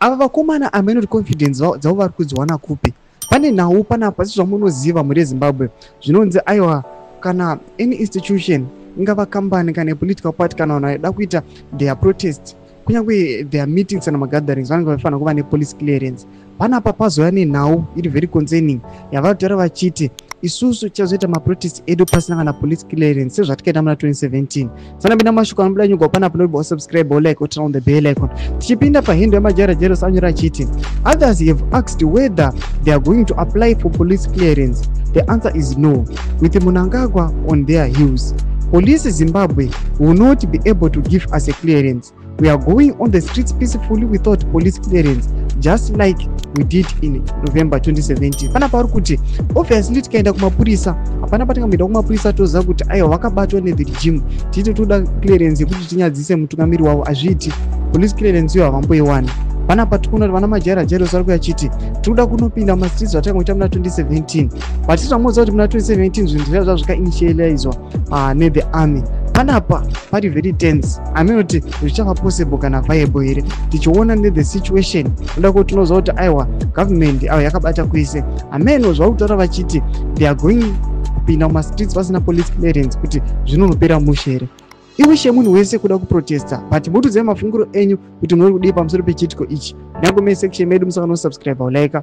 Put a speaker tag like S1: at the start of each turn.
S1: ava vakomana amene confidence dzavo vari kudziwana kupi. Pane nhau panapa zvamunoziva muri Zimbabwe zvinonzi aiwa kana any institution ingava kambani kana political party kana vanhu vaida kuita their protest kunyangwe their meetings and gatherings vanenge vafanira kuva nepolice clearance. Panapa pazouya nenhau iri very concerning yavataura vachiti isusu tichazoita maprotest edu pasina kana police clearance sezvatikaita muna 2017. Sanapinda mashoko anobuda nyuka panapa noba subscribe like turn on the bell icon. Tichipinda pahendo yemajarajaro sanyora achiti others have asked whether they are going to apply for police clearance. The answer is no, with Mnangagwa on their heels. Police Zimbabwe will not be able to give us a clearance. We are going on the streets peacefully without police clearance, just like we did in November 2017. Pana pauri kuti obviously tikaenda kumapurisa hapana patingaenda kumapurisa toziva kuti aiwa vakabatwa ne the regime titi toda clearance yekuti tinyadzise mutungamiri wavo. Azviiti, police clearance iyo havamboiwana. Panapa tikuona kuti vana majarajaro vari kuyachiti tikuda kunopinda mastreets zvatangoita muna 2017 but titamuudza kuti muna 2017 zvinhu zvaiva zvakainitializwa nethe army. Panapa pari very tense amene kuti zvichava possible kana viable here tichiona nethe situation oda kuti tinoziva kuti aiwa government avo yakabata kwese amene zvari kutaura vachiti they are going kupinda mumastreets vasina police clearance kuti zvinonopera mushe here. Iwishe munhu wese kuda kuprotesta but mutudze mafunguro enyu kuti muri kudii pamusoro pechitiko ichi. Nyange me section medu musakano subscribe like